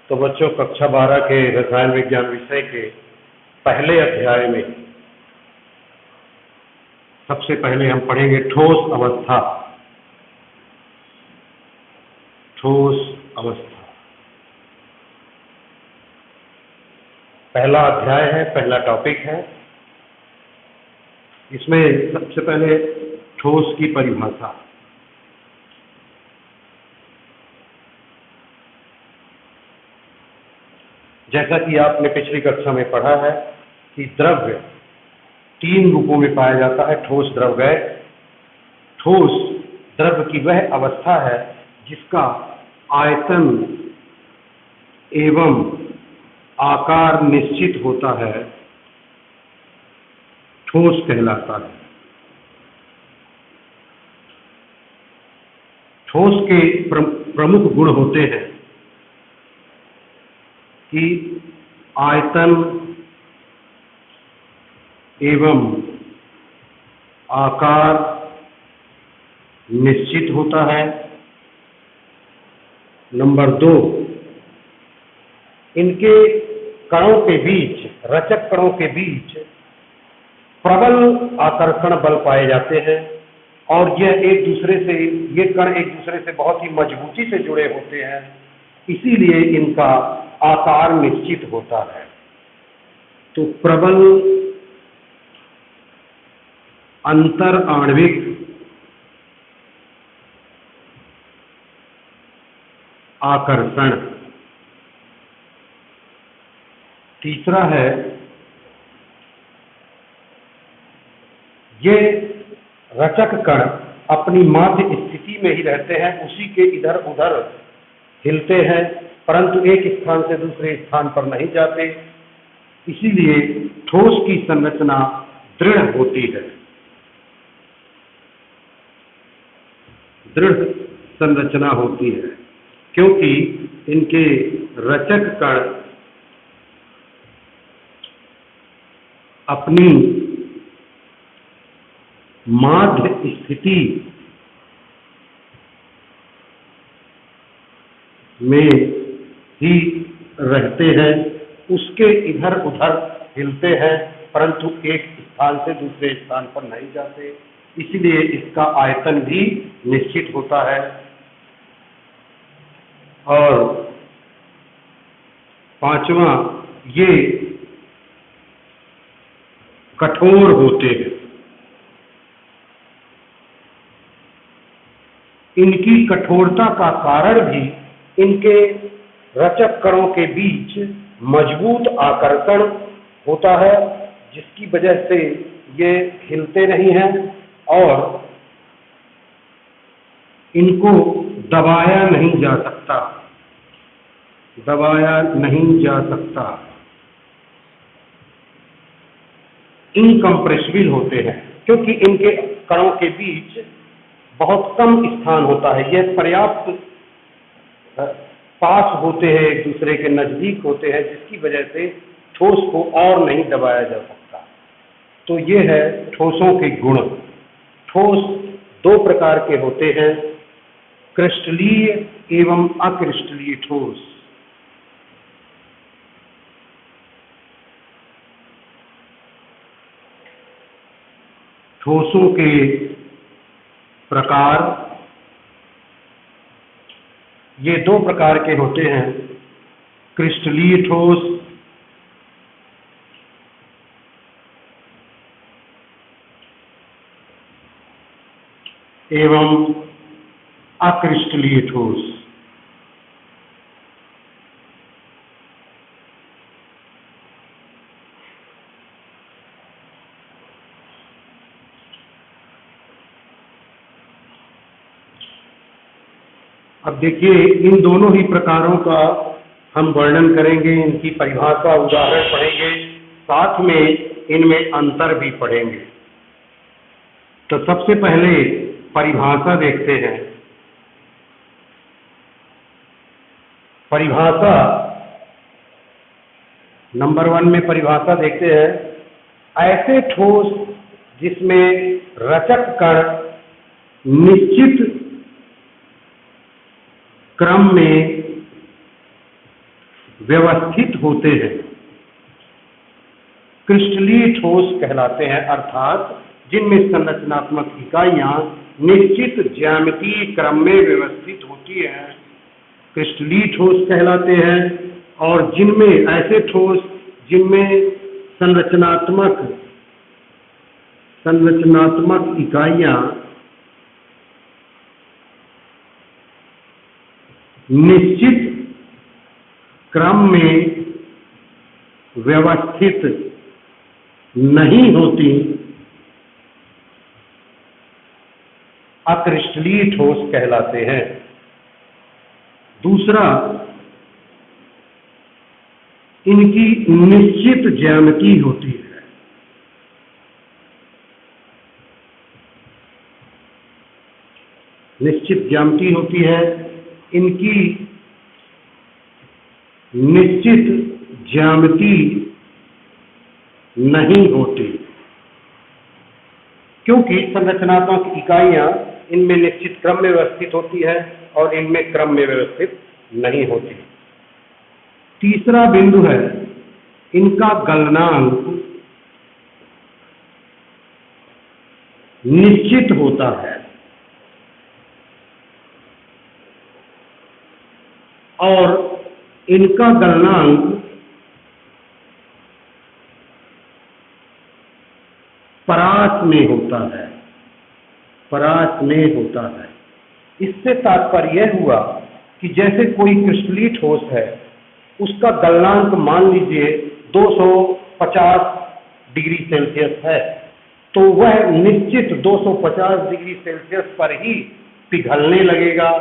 तो बच्चों, कक्षा 12 के रसायन विज्ञान विषय के पहले अध्याय में सबसे पहले हम पढ़ेंगे ठोस अवस्था। ठोस अवस्था पहला अध्याय है, पहला टॉपिक है। इसमें सबसे पहले ठोस की परिभाषा। जैसा कि आपने पिछली कक्षा में पढ़ा है कि द्रव्य 3 रूपों में पाया जाता है, ठोस, द्रव, गैस। ठोस द्रव्य की वह अवस्था है जिसका आयतन एवं आकार निश्चित होता है, ठोस कहलाता है। ठोस के प्रमुख गुण होते हैं कि आयतन एवं आकार निश्चित होता है। नंबर 2, इनके कणों के बीच, रचक कणों के बीच प्रबल आकर्षण बल पाए जाते हैं और ये कण एक दूसरे से बहुत ही मजबूती से जुड़े होते हैं, इसीलिए इनका आकार निश्चित होता है। तो प्रबल अंतर आणविक आकर्षण। तीसरा है, ये रचक कण अपनी माध्य स्थिति में ही रहते हैं, उसी के इधर उधर हिलते हैं, परंतु एक स्थान से दूसरे स्थान पर नहीं जाते, इसीलिए ठोस की संरचना दृढ़ होती है। दृढ़ संरचना होती है क्योंकि इनके रचक कण अपनी माध्य स्थिति में ही रहते हैं, उसके इधर उधर हिलते हैं, परंतु एक स्थान से दूसरे स्थान पर नहीं जाते, इसलिए इसका आयतन भी निश्चित होता है। और 5वां, ये कठोर होते हैं। इनकी कठोरता का कारण भी इनके रचक कणों के बीच मजबूत आकर्षण होता है, जिसकी वजह से ये हिलते नहीं हैं और इनको दबाया नहीं जा सकता। दबाया नहीं जा सकता। इनकम्प्रेसिबल होते हैं क्योंकि इनके कणों के बीच बहुत कम स्थान होता है, यह पर्याप्त पास होते हैं, एक दूसरे के नजदीक होते हैं, जिसकी वजह से ठोस को और नहीं दबाया जा सकता। तो ये है ठोसों के गुण। ठोस 2 प्रकार के होते हैं, क्रिस्टलीय एवं अक्रिस्टलीय ठोस। ठोसों के प्रकार ये 2 प्रकार के होते हैं, क्रिस्टलीय ठोस एवं अक्रिस्टलीय ठोस। अब देखिए, इन दोनों ही प्रकारों का हम वर्णन करेंगे, इनकी परिभाषा, उदाहरण पढ़ेंगे, साथ में इनमें अंतर भी पढ़ेंगे। तो सबसे पहले परिभाषा देखते हैं। परिभाषा नंबर 1 में परिभाषा देखते हैं, ऐसे ठोस जिसमें रचक कण निश्चित क्रम में व्यवस्थित होते हैं क्रिस्टलीय ठोस कहलाते हैं, अर्थात जिनमें संरचनात्मक इकाइयां निश्चित ज्यामितीय क्रम में व्यवस्थित होती हैं क्रिस्टलीय ठोस कहलाते हैं। और जिनमें ऐसे ठोस जिनमें संरचनात्मक इकाइयां निश्चित क्रम में व्यवस्थित नहीं होती, अक्रिस्टलीय ठोस कहलाते हैं। दूसरा, इनकी निश्चित ज्यामिति होती है। निश्चित ज्यामिति होती है, इनकी निश्चित ज्यामिति नहीं होती, क्योंकि संरचनात्मक इकाइयां इनमें निश्चित क्रम में व्यवस्थित होती है और इनमें क्रम में व्यवस्थित नहीं होती। तीसरा बिंदु है, इनका गलनांक निश्चित होता है और इनका गलनांक परास में होता है, परास में होता है। इससे तात्पर्य यह हुआ कि जैसे कोई क्रिस्टलीय ठोस है, उसका गलनांक मान लीजिए 250 डिग्री सेल्सियस है, तो वह निश्चित 250 डिग्री सेल्सियस पर ही पिघलने लगेगा।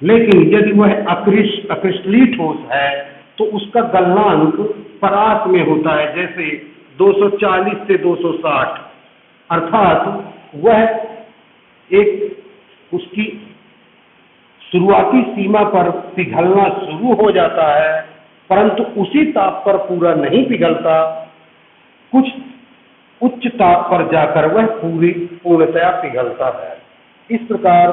लेकिन यदि वह अक्रिस्टलीय ठोस है तो उसका गलनांक परास में होता है, जैसे 240 से 260, अर्थात वह एक उसकी शुरुआती सीमा पर पिघलना शुरू हो जाता है, परंतु उसी ताप पर पूरा नहीं पिघलता, कुछ उच्च ताप पर जाकर वह पूर्णतया पिघलता है। इस प्रकार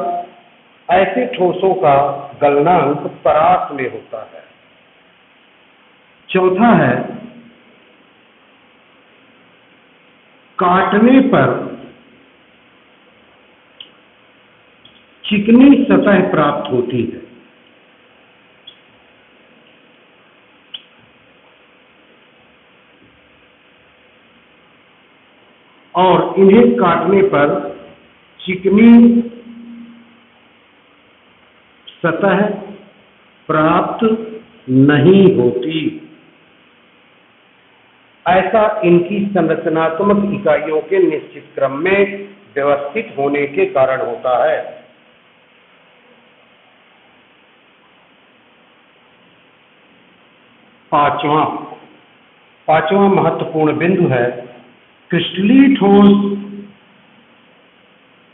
ऐसे ठोसों का गलनांक परास में होता है। चौथा है, काटने पर चिकनी सतह प्राप्त होती है। और इन्हें काटने पर चिकनी सतह प्राप्त नहीं होती। ऐसा इनकी संरचनात्मक इकाइयों के निश्चित क्रम में व्यवस्थित होने के कारण होता है। पांचवा महत्वपूर्ण बिंदु है, क्रिस्टलीय ठोस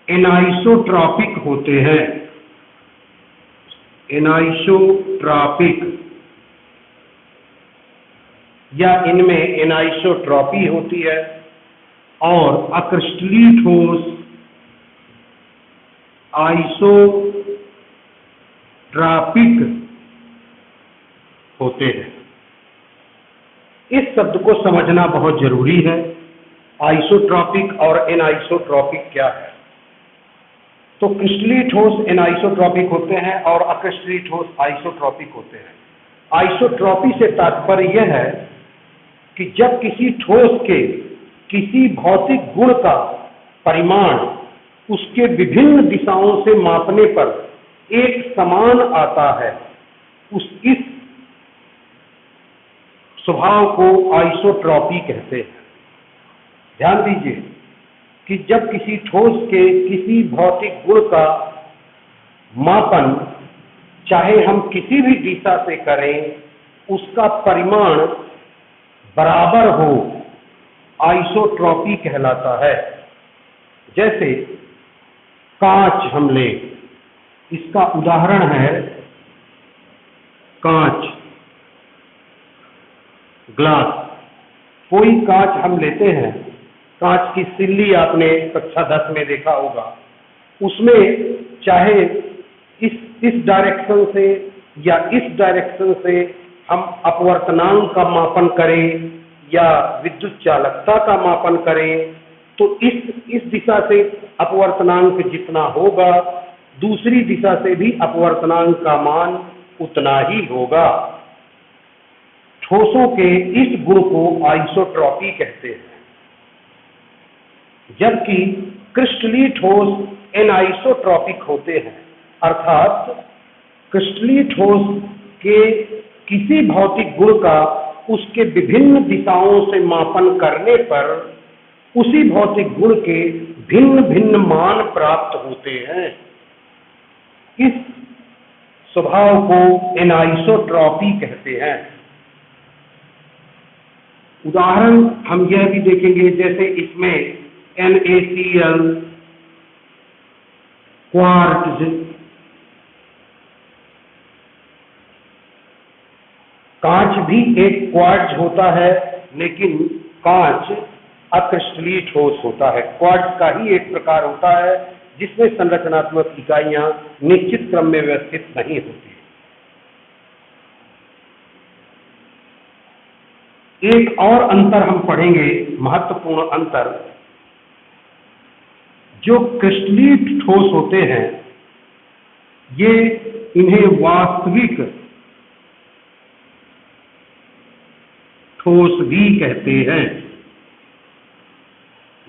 एनाइसोट्रॉपिक होते हैं। एनाइसोट्रॉपिक या इनमें एनाइसोट्रॉपी होती है। और अक्रिस्टलीय ठोस आइसोट्रॉपिक होते हैं। इस शब्द को समझना बहुत जरूरी है। आइसोट्रॉपिक और एनाइसोट्रॉपिक क्या है? तो क्रिस्टलीय ठोस एनाइसोट्रॉपिक होते हैं और अक्रिस्टलीय ठोस आइसोट्रॉपिक होते हैं। आइसोट्रॉपी से तात्पर्य यह है कि जब किसी ठोस के किसी भौतिक गुण का परिमाण उसके विभिन्न दिशाओं से मापने पर एक समान आता है, इस स्वभाव को आइसोट्रॉपी कहते हैं। ध्यान दीजिए कि जब किसी ठोस के किसी भौतिक गुण का मापन चाहे हम किसी भी दिशा से करें, उसका परिमाण बराबर हो, आइसोट्रॉपी कहलाता है। जैसे कांच हम लें, इसका उदाहरण है कांच, ग्लास। कोई कांच हम लेते हैं, कांच की सिल्ली आपने कक्षा 10 में देखा होगा, उसमें चाहे इस डायरेक्शन से या इस डायरेक्शन से हम अपवर्तनांक का मापन करें या विद्युत चालकता का मापन करें तो इस दिशा से अपवर्तनांक जितना होगा दूसरी दिशा से भी अपवर्तनांक का मान उतना ही होगा। ठोसों के इस गुण को आइसोट्रॉपी कहते हैं, जबकि क्रिस्टलीय ठोस एनाइसोट्रॉपिक होते हैं, अर्थात क्रिस्टलीय ठोस के किसी भौतिक गुण का उसके विभिन्न दिशाओं से मापन करने पर उसी भौतिक गुण के भिन्न भिन्न मान प्राप्त होते हैं। इस स्वभाव को एनाइसोट्रॉपी कहते हैं। उदाहरण हम यह भी देखेंगे, जैसे इसमें NaCl, क्वार्ट्ज, कांच भी एक क्वार्ट्ज होता है, लेकिन कांच अक्रिस्टलीय ठोस होता है। क्वार्ट्ज का ही एक प्रकार होता है जिसमें संरचनात्मक इकाइयां निश्चित क्रम में व्यवस्थित नहीं होती। एक और अंतर हम पढ़ेंगे, महत्वपूर्ण अंतर, जो क्रिस्टलीय ठोस होते हैं ये इन्हें वास्तविक ठोस भी कहते हैं,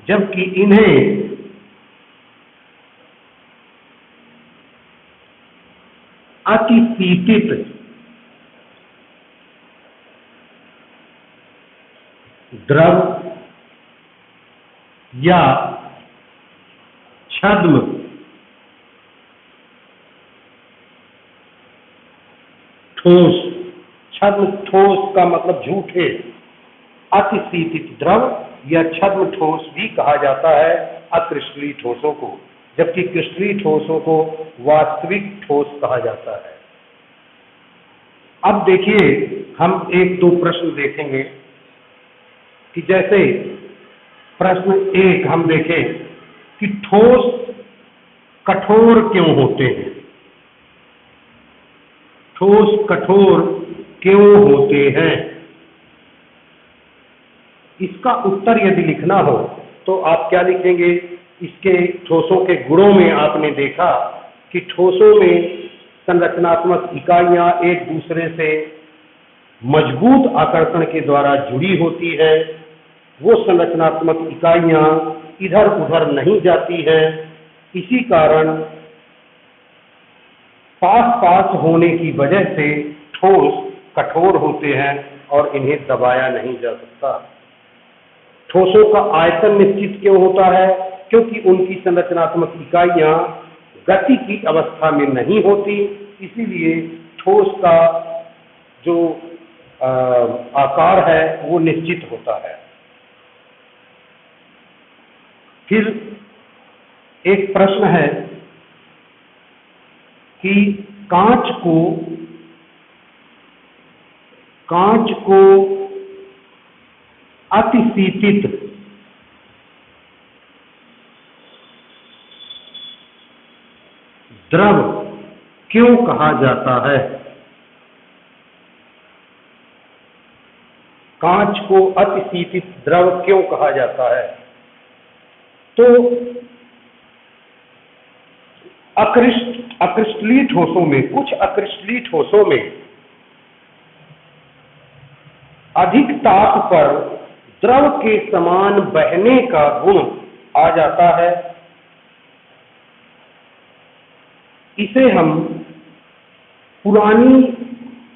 जबकि इन्हें अतिशीतित द्रव या छद्म ठोस, छद्म ठोस का मतलब झूठे, अतिशीतित द्रव या छद्म ठोस भी कहा जाता है अक्रिस्टलीय ठोसों को, जबकि क्रिस्टलीय ठोसों को वास्तविक ठोस कहा जाता है। अब देखिए, हम एक दो प्रश्न देखेंगे कि जैसे प्रश्न 1 हम देखें कि ठोस कठोर क्यों होते हैं। ठोस कठोर क्यों होते हैं, इसका उत्तर यदि लिखना हो तो आप क्या लिखेंगे। इसके ठोसों के गुणों में आपने देखा कि ठोसों में संरचनात्मक इकाइयां एक दूसरे से मजबूत आकर्षण के द्वारा जुड़ी होती है। वो संरचनात्मक इकाइयां इधर उधर नहीं जाती हैं, इसी कारण पास पास होने की वजह से ठोस कठोर होते हैं और इन्हें दबाया नहीं जा सकता। ठोसों का आयतन निश्चित क्यों होता है, क्योंकि उनकी संरचनात्मक इकाइयां गति की अवस्था में नहीं होती, इसीलिए ठोस का जो आकार है वो निश्चित होता है। फिर एक प्रश्न है कि कांच को अतिशीतित द्रव क्यों कहा जाता है। कांच को अतिशीतित द्रव क्यों कहा जाता है, तो अक्रिस्टलीय ठोसों में, कुछ अक्रिस्टलीय ठोसों में अधिक ताप पर द्रव के समान बहने का गुण आ जाता है। इसे हम पुरानी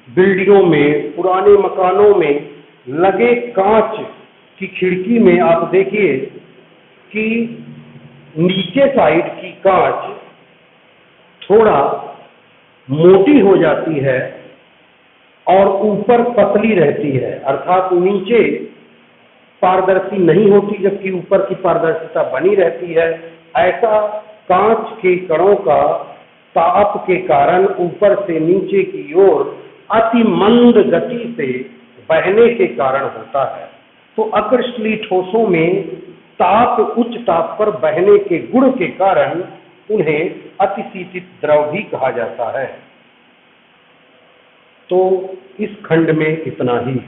बिल्डिंगों में, पुराने मकानों में लगे कांच की खिड़की में आप देखिए कि नीचे साइड की कांच थोड़ा मोटी हो जाती है और ऊपर पतली रहती है, अर्थात नीचे पारदर्शी नहीं होती जबकि ऊपर की पारदर्शिता बनी रहती है। ऐसा कांच के कणों का ताप के कारण ऊपर से नीचे की ओर अति मंद गति से बहने के कारण होता है। तो अक्रिस्टलीय ठोसों में ताप, उच्च ताप पर बहने के गुण के कारण उन्हें अतिशीतित द्रव भी कहा जाता है। तो इस खंड में इतना ही।